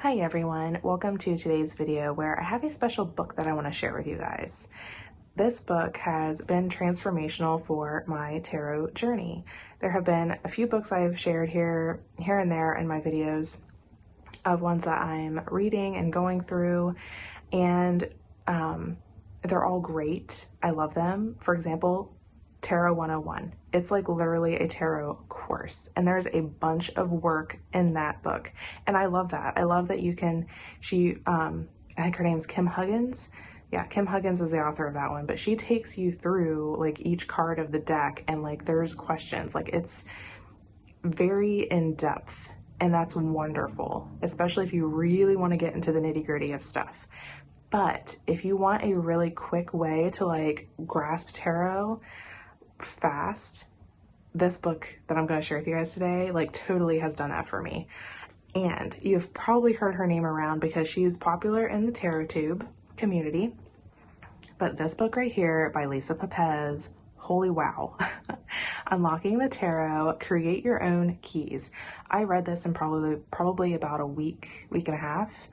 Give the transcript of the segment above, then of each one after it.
Hi everyone, welcome to today's video where I have a special book that I want to share with you guys. This book has been transformational for my tarot journey. There have been a few books I've shared here and there in my videos of ones that I'm reading and going through, and they're all great. I love them. For example, Tarot 101. It's like literally a tarot course, and there's a bunch of work in that book, and I love that. I love that you can, I think her name's Kim Huggins. Yeah, Kim Huggins is the author of that one, but she takes you through like each card of the deck, and like there's questions. Like it's very in depth, and that's wonderful, especially if you really want to get into the nitty-gritty of stuff. But if you want a really quick way to like grasp tarot fast, this book that I'm going to share with you guys today like totally has done that for me. And you've probably heard her name around because she's popular in the tarot tube community. But this book right here by Lisa Papez, holy wow. Unlocking the Tarot, Create Your Own Keys. I read this in probably about a week and a half.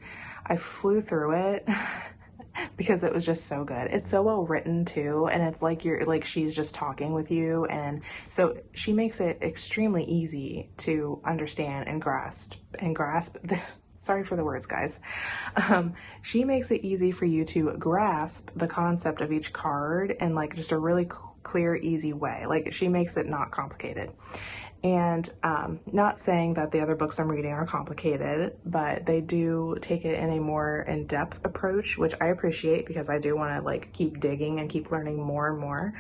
I flew through it because it was just so good. It's so well written too, and it's like she's just talking with you, and so she makes it extremely easy to understand and grasp sorry for the words, guys. She makes it easy for you to grasp the concept of each card in like just a really clear, easy way. Like she makes it not complicated. And not saying that the other books I'm reading are complicated, but they do take it in a more in-depth approach, which I appreciate because I do want to like keep digging and keep learning more and more.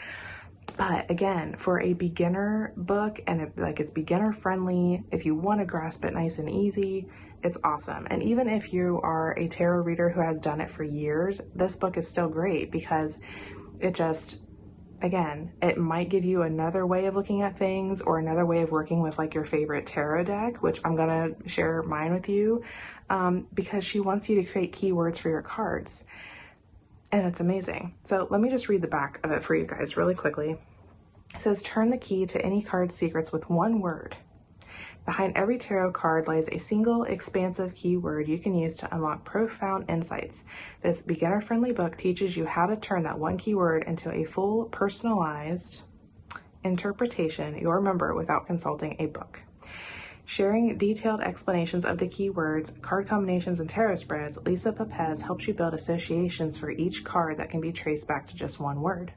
But again, for a beginner book, and it's beginner friendly, if you want to grasp it nice and easy, it's awesome. And even if you are a tarot reader who has done it for years, this book is still great because it just, again, it might give you another way of looking at things or another way of working with like your favorite tarot deck, which I'm gonna share mine with you, because she wants you to create keywords for your cards. And it's amazing. So let me just read the back of it for you guys really quickly. It says, turn the key to any card's secrets with one word. Behind every tarot card lies a single expansive keyword you can use to unlock profound insights. This beginner-friendly book teaches you how to turn that one keyword into a full personalized interpretation you'll remember without consulting a book. Sharing detailed explanations of the keywords, card combinations, and tarot spreads, Lisa Papez helps you build associations for each card that can be traced back to just one word.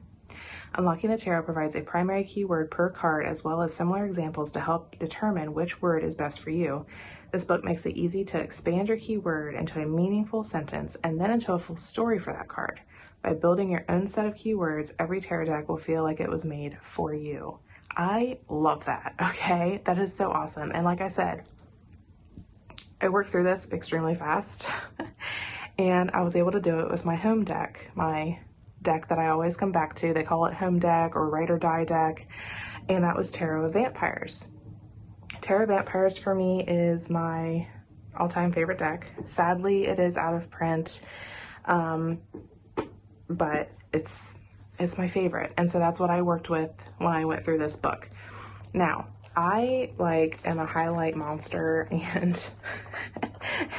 Unlocking the Tarot provides a primary keyword per card as well as similar examples to help determine which word is best for you. This book makes it easy to expand your keyword into a meaningful sentence and then into a full story for that card. By building your own set of keywords, every tarot deck will feel like it was made for you. I love that, okay? That is so awesome. And like I said, I worked through this extremely fast and I was able to do it with my home deck, my deck that I always come back to. They call it home deck or ride or die deck, and that was Tarot of Vampyres. Tarot of Vampyres for me is my all-time favorite deck. Sadly, it is out of print, but it's my favorite, and so that's what I worked with when I went through this book. Now, I am a highlight monster, and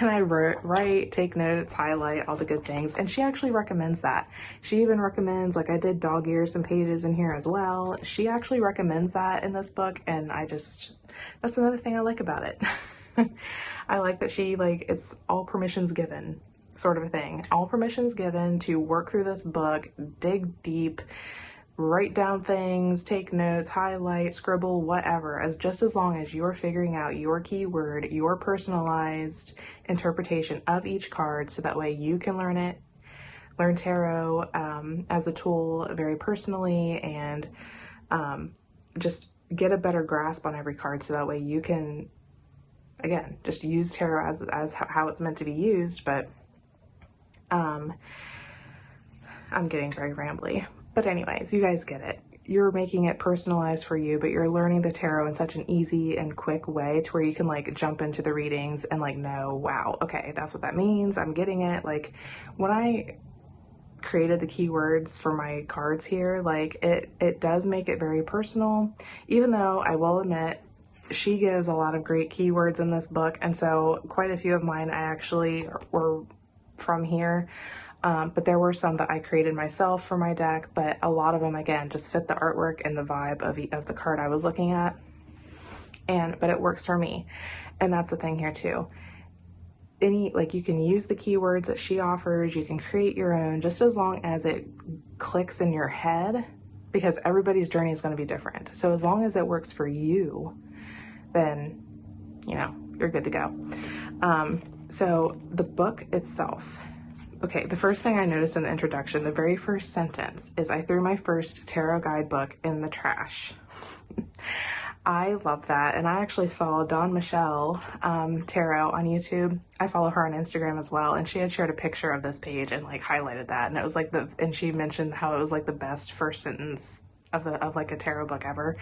I write, take notes, highlight all the good things, and she actually recommends that. She even recommends, like I did dog ears and pages in here as well. She actually recommends that in this book, and that's another thing I like about it. I like that she it's all permissions given sort of a thing. All permissions given to work through this book, dig deep, write down things, take notes, highlight, scribble, whatever, just as long as you're figuring out your keyword, your personalized interpretation of each card, so that way you can learn tarot as a tool very personally, and just get a better grasp on every card, so that way you can, again, just use tarot as how it's meant to be used. But I'm getting very rambly. But anyways, you guys get it. You're making it personalized for you, but you're learning the tarot in such an easy and quick way to where you can jump into the readings and know, wow, okay, that's what that means. I'm getting it. When I created the keywords for my cards here, it does make it very personal, even though I will admit she gives a lot of great keywords in this book, and so quite a few of mine I actually were from here, but there were some that I created myself for my deck, but a lot of them, again, just fit the artwork and the vibe of the card I was looking at, but it works for me. And that's the thing here too. Like, you can use the keywords that she offers, you can create your own, just as long as it clicks in your head, because everybody's journey is going to be different. So as long as it works for you, then, you know, you're good to go. So the book itself, okay, the first thing I noticed in the introduction, the very first sentence is, I threw my first tarot guidebook in the trash. I love that. And I actually saw Dawn Michelle Tarot on YouTube. I follow her on Instagram as well. And she had shared a picture of this page and like highlighted that. And it was like and she mentioned how it was like the best first sentence of like a tarot book ever.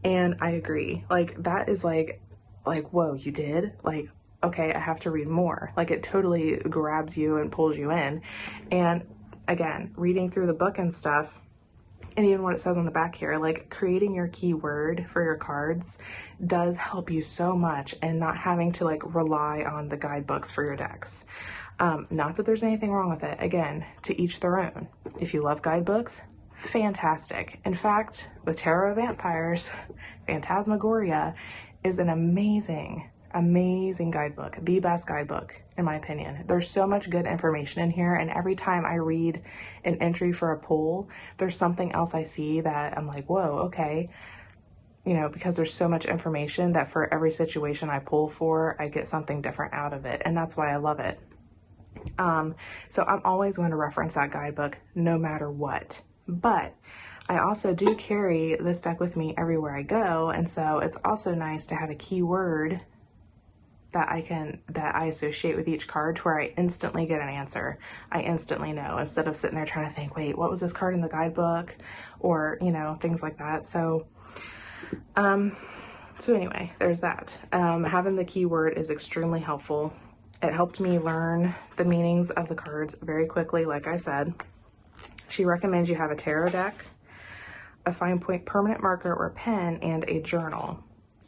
And I agree. Like, that is like, whoa, you did? Like, okay, I have to read more. Like, it totally grabs you and pulls you in. And again, reading through the book and stuff, and even what it says on the back here, like, creating your keyword for your cards does help you so much, and not having to like rely on the guidebooks for your decks. Not that there's anything wrong with it. Again, to each their own. If you love guidebooks, fantastic. In fact, with Tarot of Vampyres, Phantasmagoria is an amazing guidebook, the best guidebook in my opinion. There's so much good information in here, and every time I read an entry for a pull, there's something else I see that I'm like, whoa, okay, you know, because there's so much information that for every situation I pull for, I get something different out of it, and that's why I love it. So I'm always going to reference that guidebook no matter what. But I also do carry this deck with me everywhere I go, and so it's also nice to have a keyword that I associate with each card, to where I instantly get an answer. I instantly know, instead of sitting there trying to think, wait, what was this card in the guidebook? Or, you know, things like that. So anyway, there's that. Having the keyword is extremely helpful. It helped me learn the meanings of the cards very quickly, like I said. She recommends you have a tarot deck, a fine point permanent marker or pen, and a journal.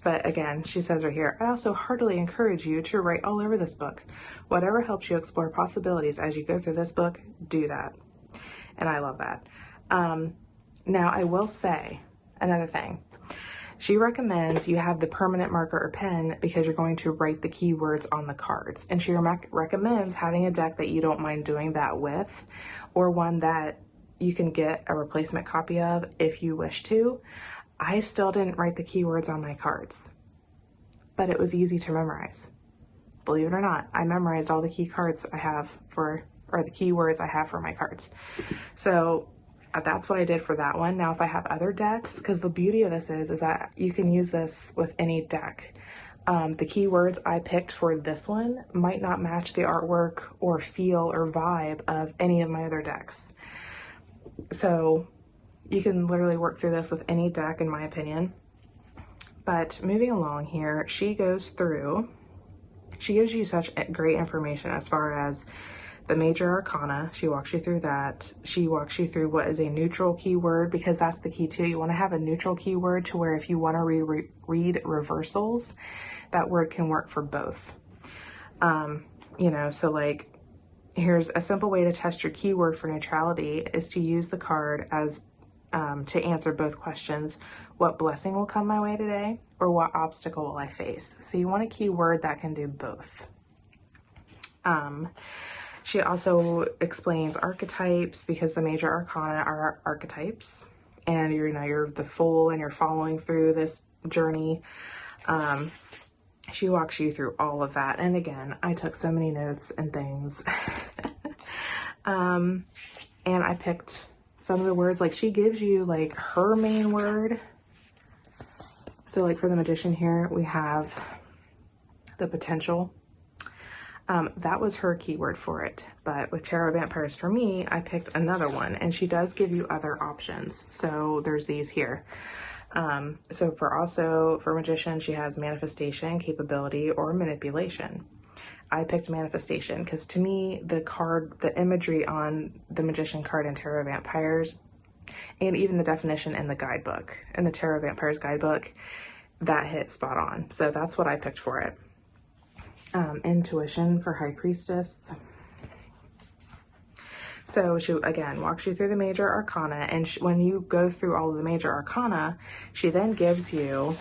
But again, she says right here, I also heartily encourage you to write all over this book. Whatever helps you explore possibilities as you go through this book, do that. And I love that. Now, I will say another thing. She recommends you have the permanent marker or pen because you're going to write the keywords on the cards. And she recommends having a deck that you don't mind doing that with, or one that you can get a replacement copy of if you wish to. I still didn't write the keywords on my cards, but it was easy to memorize. Believe it or not, I memorized all the key cards I have or the keywords I have for my cards. So that's what I did for that one. Now, if I have other decks, because the beauty of this is that you can use this with any deck. The keywords I picked for this one might not match the artwork or feel or vibe of any of my other decks. So you can literally work through this with any deck, in my opinion. But moving along here, she gives you such great information as far as the major arcana. She walks you through that. She walks you through what is a neutral keyword, because that's the key too. You want to have a neutral keyword to where if you want to read reversals, that word can work for both. You know, so like, here's a simple way to test your keyword for neutrality is to use the card as to answer both questions. What blessing will come my way today, or what obstacle will I face? So you want a keyword that can do both. She also explains archetypes, because the major arcana are archetypes, and you're the fool and you're following through this journey. She walks you through all of that. And again, I took so many notes and things. And I picked some of the words, like she gives you like her main word. So like for the magician here, we have the potential. That was her keyword for it. But with Tarot Vampyres, for me, I picked another one, and she does give you other options. So there's these here. So for magician, she has manifestation, capability, or manipulation. I picked manifestation because to me, the imagery on the magician card in Tarot Vampyres, and even the definition in the guidebook, in the Tarot Vampyres guidebook, that hit spot on. So that's what I picked for it. Intuition for High Priestess. So she, again, walks you through the major arcana, and when you go through all of the major arcana, she then gives you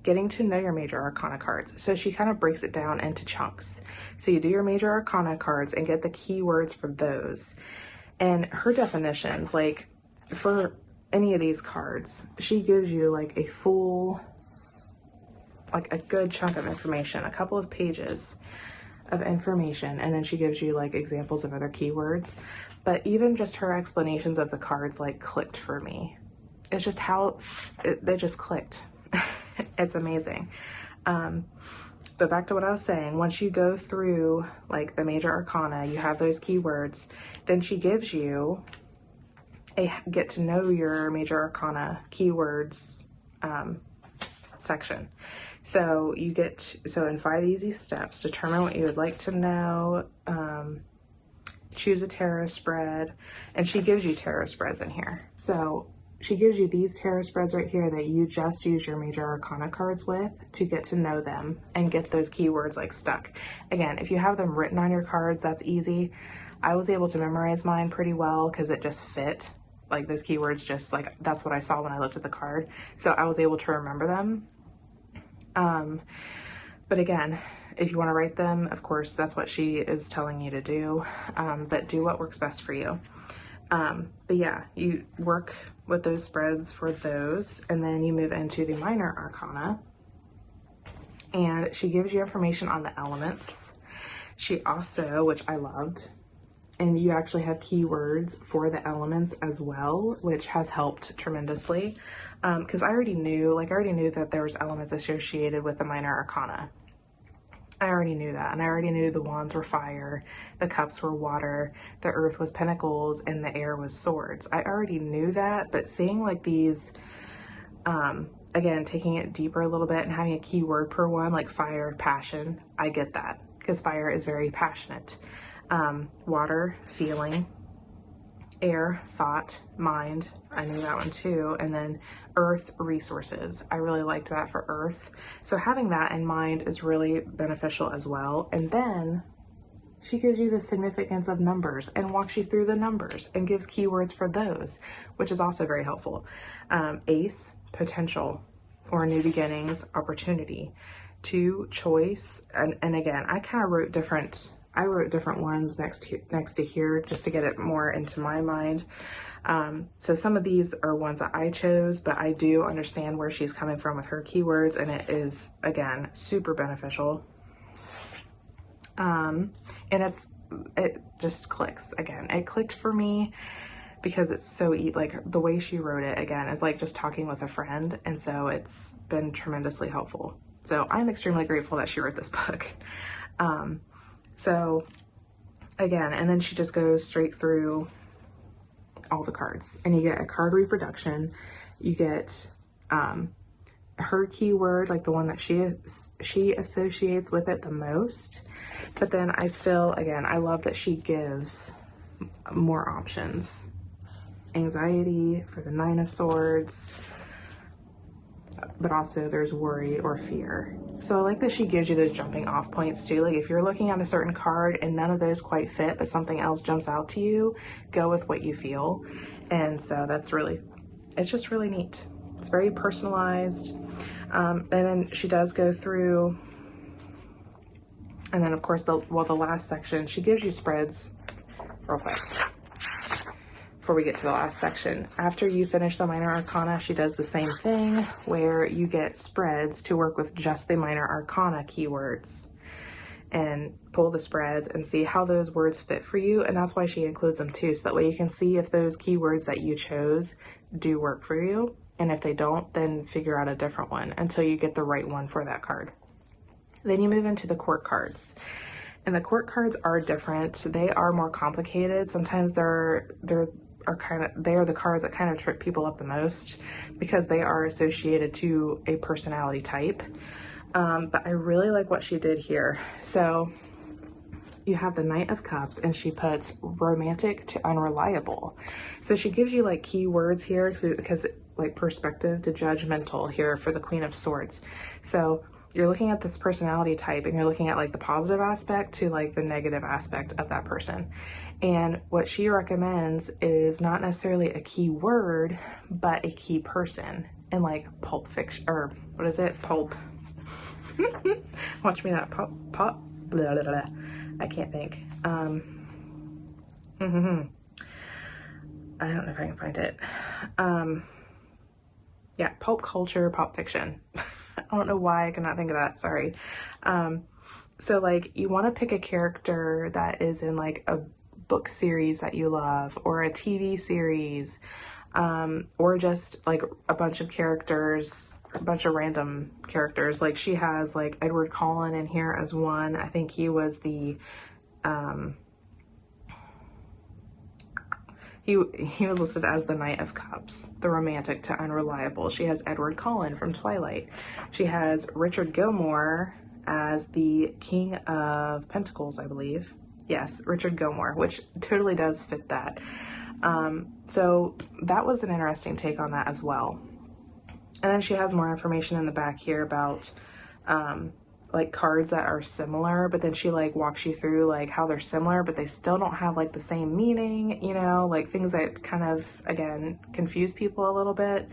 getting to know your major arcana cards. So she kind of breaks it down into chunks. So you do your major arcana cards and get the keywords for those. And her definitions, like for any of these cards, she gives you like a full, like a good chunk of information, a couple of pages of information, and then she gives you like examples of other keywords. But even just her explanations of the cards like clicked for me. It's just how they just clicked. It's amazing. But back to what I was saying, once you go through like the major arcana, you have those keywords, then she gives you a get to know your major arcana keywords section. So you get, so in 5 easy steps, determine what you would like to know, choose a tarot spread, and she gives you tarot spreads in here. So she gives you these tarot spreads right here that you just use your major arcana cards with to get to know them and get those keywords like stuck. Again, if you have them written on your cards, that's easy. I was able to memorize mine pretty well because it just fit. Like those keywords just like, that's what I saw when I looked at the card. So I was able to remember them. But again, if you want to write them, of course, that's what she is telling you to do. But do what works best for you. But yeah, you work with those spreads for those, and then you move into the minor arcana, and she gives you information on the elements. She also, which I loved, and you actually have keywords for the elements as well, which has helped tremendously. Because I already knew that there was elements associated with the minor arcana. I already knew that, and I already knew the wands were fire, the cups were water, the earth was pentacles, and the air was swords. I already knew that, but seeing like these, again, taking it deeper a little bit and having a keyword per one, like fire, passion, I get that, because fire is very passionate. Water, feeling. Air, thought, mind, I knew that one too, and then earth, resources. I really liked that for earth. So having that in mind is really beneficial as well. And then she gives you the significance of numbers and walks you through the numbers and gives keywords for those, which is also very helpful. Ace, potential or new beginnings, opportunity. 2, choice, and again, I kind of wrote different ones next to here just to get it more into my mind. So some of these are ones that I chose, but I do understand where she's coming from with her keywords, and it is, again, super beneficial. And it just clicks. Again, it clicked for me because it's so like the way she wrote it, again, is like just talking with a friend, and so it's been tremendously helpful. So I'm extremely grateful that she wrote this book. So again, and then she just goes straight through all the cards, and you get a card reproduction. You get her keyword, like the one that she associates with it the most. But then I love that she gives more options. Anxiety for the 9 of Swords, but also there's worry or fear. So I like that she gives you those jumping off points too. Like if you're looking at a certain card and none of those quite fit, but something else jumps out to you, go with what you feel. And so it's just really neat. It's very personalized. And then she does go through, and then of course the last section, she gives you spreads real quick. Before we get to the last section, after you finish the minor arcana, she does the same thing where you get spreads to work with just the minor arcana keywords and pull the spreads and see how those words fit for you. And that's why she includes them too, so that way you can see if those keywords that you chose do work for you. And if they don't, then figure out a different one until you get the right one for that card. Then you move into the court cards. And the court cards are different. They are more complicated. Sometimes they are the cards that kind of trip people up the most because they are associated to a personality type. But I really like what she did here. So you have the Knight of Cups, and she puts romantic to unreliable. So she gives you like keywords here because like perspective to judgmental here for the Queen of Swords. So you're looking at this personality type and you're looking at like the positive aspect to like the negative aspect of that person. And what she recommends is not necessarily a key word, but a key person in like Pulp Fiction, or what is it? Pulp. Watch me not pop, blah, blah, blah. I can't think. I don't know if I can find it. Yeah, pulp culture, pop fiction. I don't know why I cannot think of that, sorry. So like you want to pick a character that is in like a book series that you love, or a TV series, or just like a bunch of characters, a bunch of random characters. Like she has like Edward Cullen in here as one. I think he was the he was listed as the Knight of Cups, the romantic to unreliable. She has Edward Cullen from Twilight. She has Richard Gilmore as the King of Pentacles, I believe. Yes, Richard Gilmore, which totally does fit that. So that was an interesting take on that as well. And then she has more information in the back here about like cards that are similar, but then she like walks you through like how they're similar, but they still don't have like the same meaning, you know, like things that kind of, again, confuse people a little bit.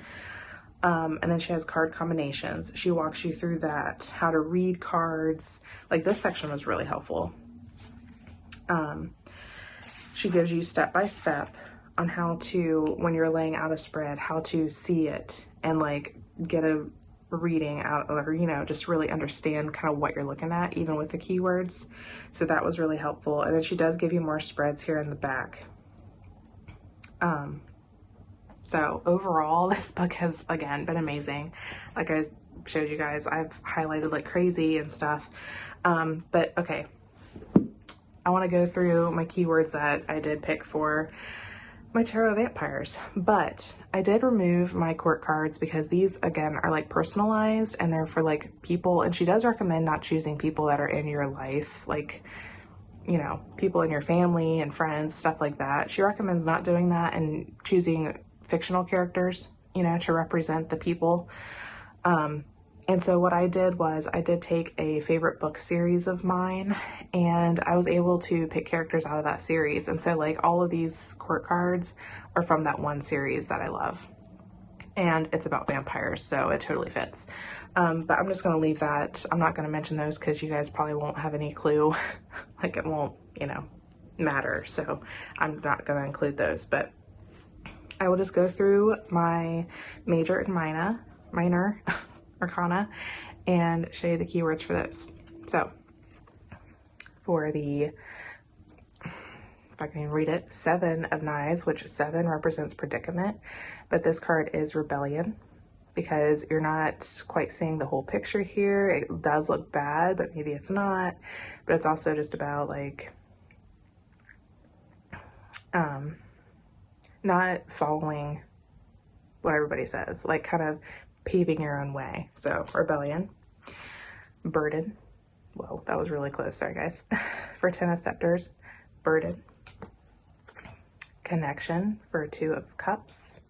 And then she has card combinations. She walks you through that, how to read cards. Like this section was really helpful. She gives you step by step on how to, when you're laying out a spread, how to see it and like get a reading out, or, you know, just really understand kind of what you're looking at, even with the keywords. So that was really helpful. And then she does give you more spreads here in the back. So overall, this book has, again, been amazing. Like I showed you guys, I've highlighted like crazy and stuff. But okay, I want to go through my keywords that I did pick for my tarot vampires, but I did remove my court cards because these, again, are like personalized and they're for like people. And she does recommend not choosing people that are in your life, like, you know, people in your family and friends, stuff like that. She recommends not doing that and choosing fictional characters, you know, to represent the people. And so what I did was I did take a favorite book series of mine and I was able to pick characters out of that series. And so like all of these court cards are from that one series that I love. And it's about vampires, so it totally fits. But I'm just going to leave that. I'm not going to mention those because you guys probably won't have any clue. Like it won't, you know, matter. So I'm not going to include those. But I will just go through my major and minor arcana and show you the keywords for those. So for the, if I can even read it, 7 of Knives, which 7 represents predicament, but this card is rebellion because you're not quite seeing the whole picture here. It does look bad, but maybe it's not. But it's also just about like not following what everybody says, like kind of paving your own way. So rebellion, burden. Whoa, that was really close. Sorry, guys. For 10 of Scepters, burden. Connection for 2 of Cups.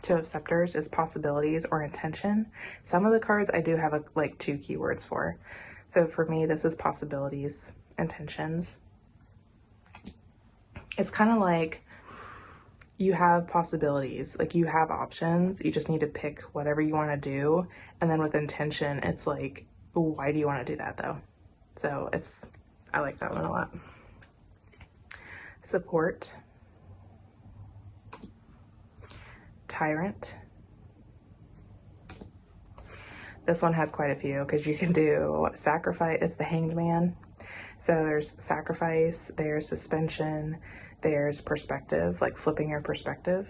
2 of Scepters is possibilities or intention. Some of the cards I do have like 2 keywords for. So for me, this is possibilities, intentions. It's kind of like you have possibilities, like you have options. You just need to pick whatever you want to do. And then with intention, it's like, why do you want to do that though? So I like that one a lot. Support. Tyrant. This one has quite a few because you can do sacrifice. It's the Hanged Man. So there's sacrifice, there's suspension, there's perspective, like flipping your perspective.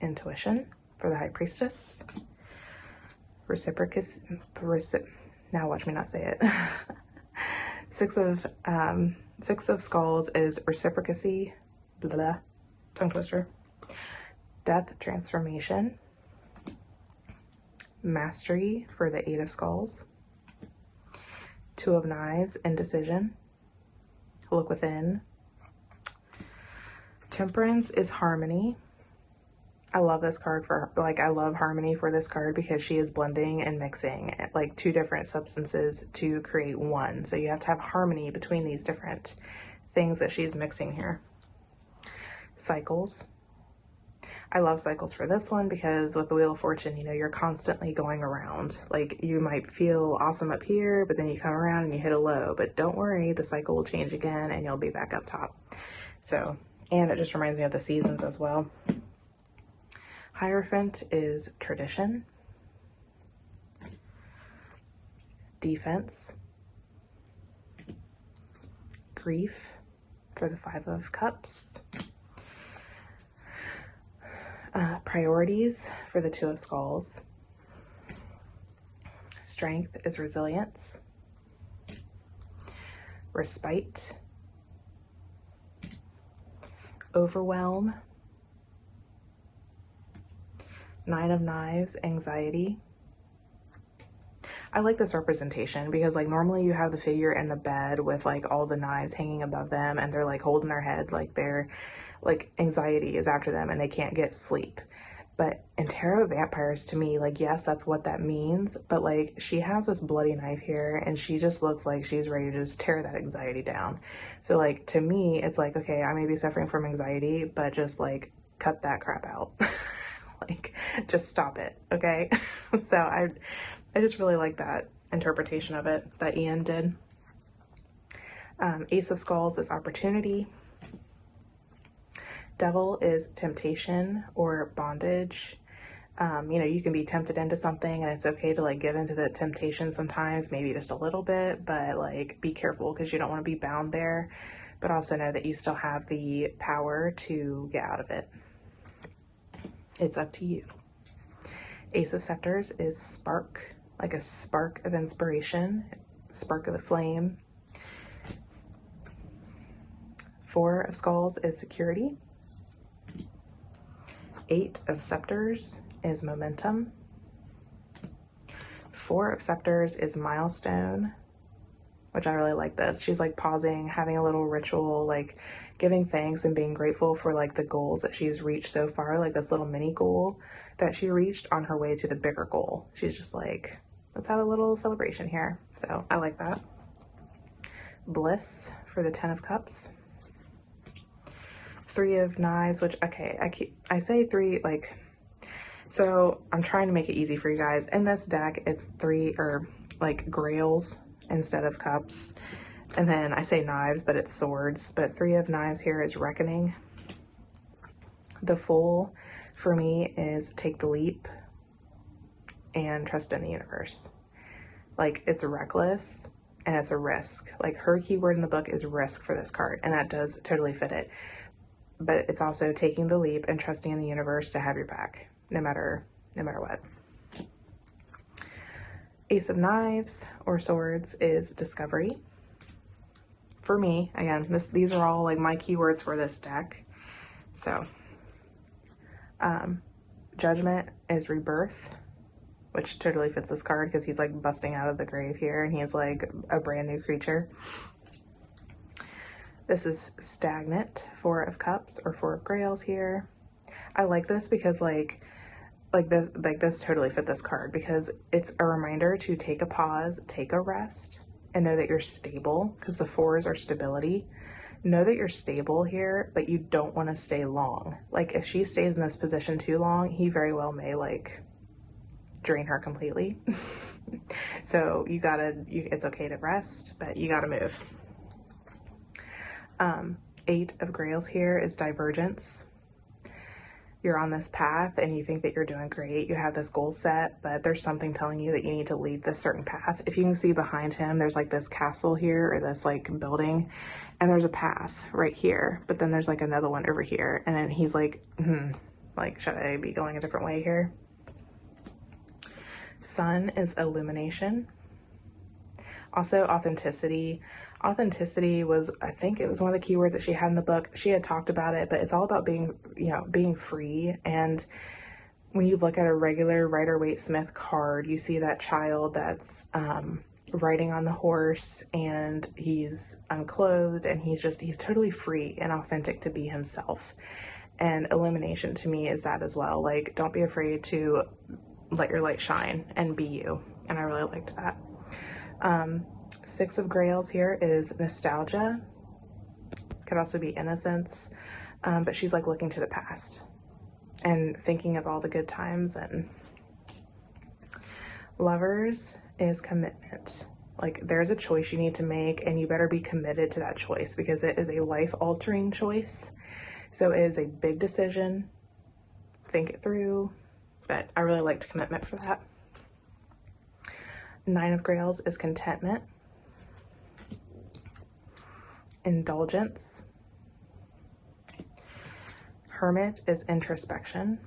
Intuition for the High Priestess. Reciprocity. Now watch me not say it. 6 of Skulls is reciprocity. Blah, blah, tongue twister. Death, transformation. Mastery for the 8 of Skulls. 2 of Knives, indecision. Look within. Temperance is harmony. I love this card for, like, I love Harmony for this card because she is blending and mixing like two different substances to create one. So you have to have harmony between these different things that she's mixing here. Cycles. I love cycles for this one because with the Wheel of Fortune, you know, you're constantly going around. Like, you might feel awesome up here, but then you come around and you hit a low. But don't worry, the cycle will change again and you'll be back up top. So, and it just reminds me of the seasons as well. Hierophant is tradition, defense, grief for the Five of Cups, priorities for the Two of Skulls, strength is resilience, respite, overwhelm, Nine of Knives, anxiety. I like this representation because, like, normally you have the figure in the bed with like all the knives hanging above them and they're like holding their head, like they're like anxiety is after them and they can't get sleep. But in Tarot Vampires, to me, like, yes, that's what that means, but like she has this bloody knife here and she just looks like she's ready to just tear that anxiety down. So like, to me, it's like, okay, I may be suffering from anxiety, but just like cut that crap out. Like, just stop it, okay? So I just really like that interpretation of it that Ian did. Ace of Skulls is opportunity. Devil is temptation or bondage. You know, you can be tempted into something and it's okay to like give into the temptation sometimes, maybe just a little bit, but like be careful because you don't want to be bound there, but also know that you still have the power to get out of it. It's up to you. Ace of Scepters is spark, like a spark of inspiration, spark of the flame. Four of Skulls is security. Eight of Scepters is momentum. Four of Scepters is milestone, which I really like this. She's like pausing, having a little ritual, like giving thanks and being grateful for like the goals that she's reached so far, like this little mini goal that she reached on her way to the bigger goal. She's just like, let's have a little celebration here. So I like that. Bliss for the Ten of Cups. Three of Knives, which, okay, I say three, like, so I'm trying to make it easy for you guys. In this deck, it's three, or like grails instead of cups. And then I say knives, but it's swords. But Three of Knives here is reckoning. The Fool for me is take the leap and trust in the universe. Like, it's reckless and it's a risk. Like, her keyword in the book is risk for this card, and that does totally fit it. But it's also taking the leap and trusting in the universe to have your back, no matter what. Ace of Knives or Swords is discovery. For me, again, these are all like my keywords for this deck. So, Judgment is rebirth, which totally fits this card because he's like busting out of the grave here and he's like a brand new creature. This is Stagnant, Four of Cups or Four of Grails here. I like this because this totally fit this card because it's a reminder to take a pause, take a rest, and know that you're stable, because the fours are stability. Know that you're stable here, but you don't want to stay long. Like, if she stays in this position too long, he very well may like drain her completely. So it's okay to rest, but you gotta move. Eight of Grails here is divergence. You're on this path and you think that you're doing great. You have this goal set, but there's something telling you that you need to leave this certain path. If you can see behind him, there's like this castle here or this like building, and there's a path right here, but then there's like another one over here. And then he's like, like, should I be going a different way here? Sun is illumination. Also, authenticity. Authenticity was, I think it was one of the keywords that she had in the book. She had talked about it, but it's all about being, being free. And when you look at a regular Rider-Waite-Smith card, you see that child that's riding on the horse and he's unclothed and he's totally free and authentic to be himself. And illumination to me is that as well. Like, don't be afraid to let your light shine and be you. And I really liked that. Six of Grails here is nostalgia. Could also be innocence. But she's like looking to the past and thinking of all the good times. And Lovers is commitment. Like, there's a choice you need to make, and you better be committed to that choice because it is a life-altering choice. So it is a big decision. Think it through, but I really liked commitment for that. Nine of Grails is contentment. Indulgence. Hermit is introspection.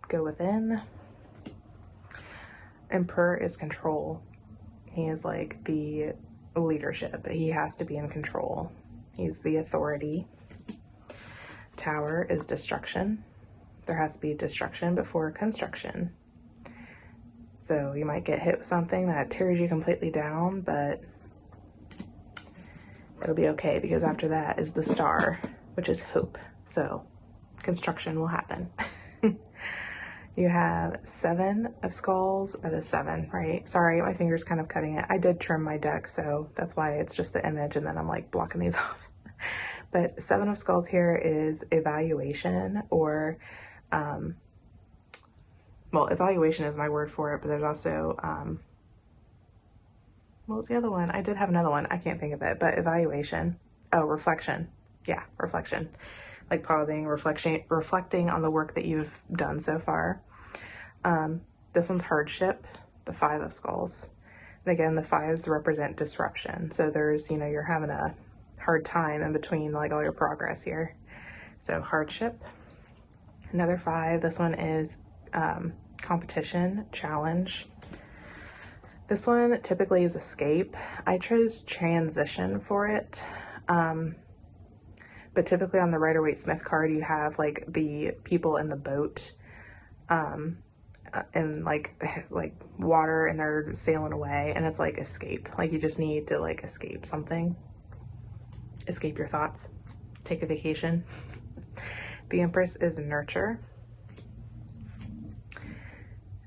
Go within. Emperor is control. He is like the leadership. He has to be in control. He's the authority. Tower is destruction. There has to be destruction before construction. So you might get hit with something that tears you completely down, but it'll be okay because after that is the Star, which is hope. So construction will happen. You have Seven of Skulls. That is 7, right? Sorry, my finger's kind of cutting it. I did trim my deck, so that's why it's just the image, and then I'm like blocking these off. But Seven of Skulls here is evaluation, or, well, evaluation is my word for it, but there's also, what was the other one? I did have another one. I can't think of it, but evaluation. Oh, reflection. Yeah, reflection. Like pausing, reflecting on the work that you've done so far. This one's hardship, the Five of Skulls. And again, the fives represent disruption. So there's, you know, you're having a hard time in between like all your progress here. So hardship. Another 5. This one is competition, challenge. This one typically is escape. I chose transition for it. But typically on the Rider-Waite-Smith card, you have like the people in the boat and like water, and they're sailing away, and it's like escape. Like you just need to like escape something. Escape your thoughts. Take a vacation. The Empress is nurture.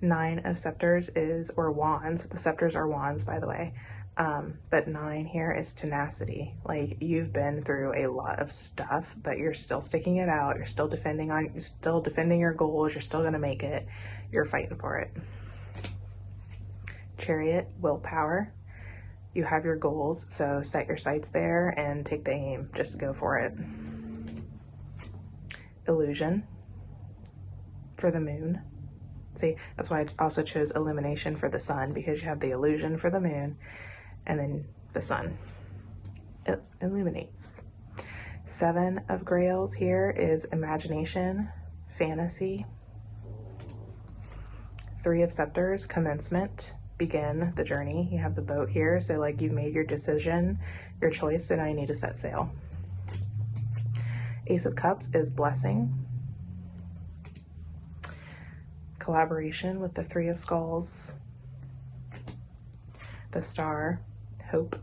9 of Scepters is, or wands. The scepters are wands, by the way. But 9 here is tenacity. Like you've been through a lot of stuff, but you're still sticking it out. You're still defending your goals. You're still gonna make it. You're fighting for it. Chariot, willpower. You have your goals, so set your sights there and take the aim. Just go for it. Illusion for the moon. See, that's why I also chose illumination for the sun, because you have the illusion for the moon, and then the sun. It illuminates. 7 of Grails here is imagination, fantasy. 3 of Scepters, commencement, begin the journey. You have the boat here, so like you've made your decision, your choice, and now you need to set sail. Ace of Cups is blessing. Collaboration with the 3 of Skulls. The Star, hope.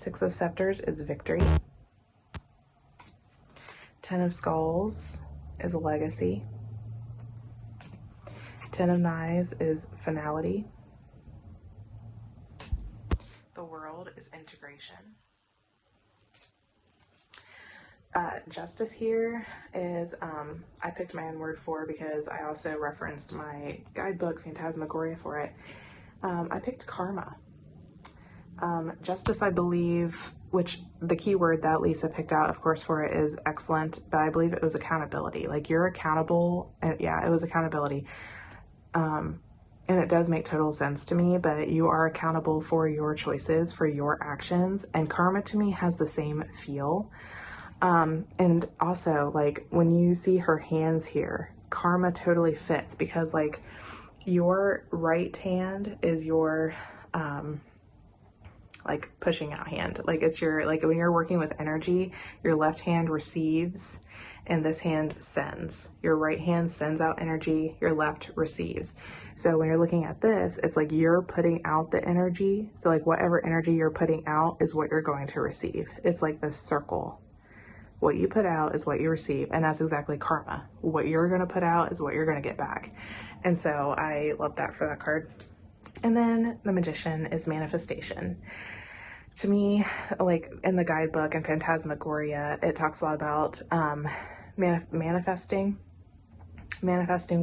6 of Scepters is victory. 10 of Skulls is a legacy. 10 of Knives is finality. The World is integration. Justice here is, I picked my own word for because I also referenced my guidebook, Phantasmagoria, for it. I picked karma. Justice, I believe, which the key word that Lisa picked out, of course, for it is excellent, but I believe it was accountability. Like you're accountable, and yeah, it was accountability. And it does make total sense to me, but you are accountable for your choices, for your actions, and karma to me has the same feel. And also like when you see her hands here, karma totally fits because like your right hand is your, like pushing out hand. Like it's your, like when you're working with energy, your left hand receives and this hand sends. Your right hand sends out energy, your left receives. So when you're looking at this, it's like you're putting out the energy. So like whatever energy you're putting out is what you're going to receive. It's like this circle. What you put out is what you receive, and that's exactly karma. What you're going to put out is what you're going to get back. And so I love that for that card. And then the Magician is manifestation. To me, like in the guidebook and Phantasmagoria, it talks a lot about manifesting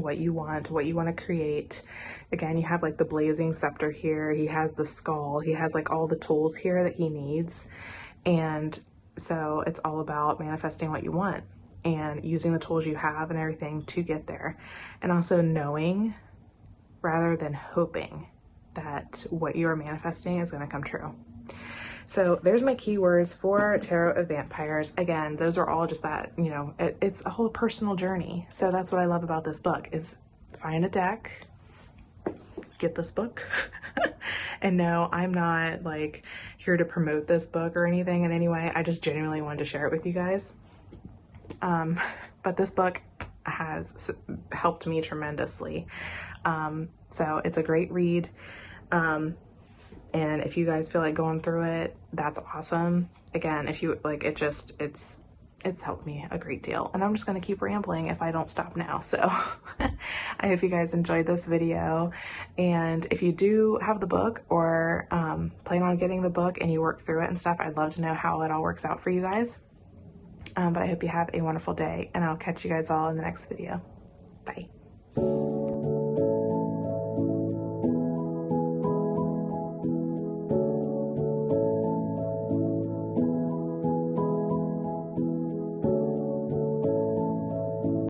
what you want to create. Again, you have like the blazing scepter here. He has the skull. He has like all the tools here that he needs. And so it's all about manifesting what you want and using the tools you have and everything to get there. And also knowing rather than hoping that what you are manifesting is going to come true. So there's my keywords for Tarot of Vampires. Again, those are all just that, you know, it's a whole personal journey. So that's what I love about this book is find a deck, get this book. And no, I'm not like here to promote this book or anything in any way. I just genuinely wanted to share it with you guys. But this book has helped me tremendously. So it's a great read. And if you guys feel like going through it, that's awesome. Again, if you like it, it's helped me a great deal. And I'm just going to keep rambling if I don't stop now. So I hope you guys enjoyed this video. And if you do have the book or plan on getting the book and you work through it and stuff, I'd love to know how it all works out for you guys. But I hope you have a wonderful day, and I'll catch you guys all in the next video. Bye.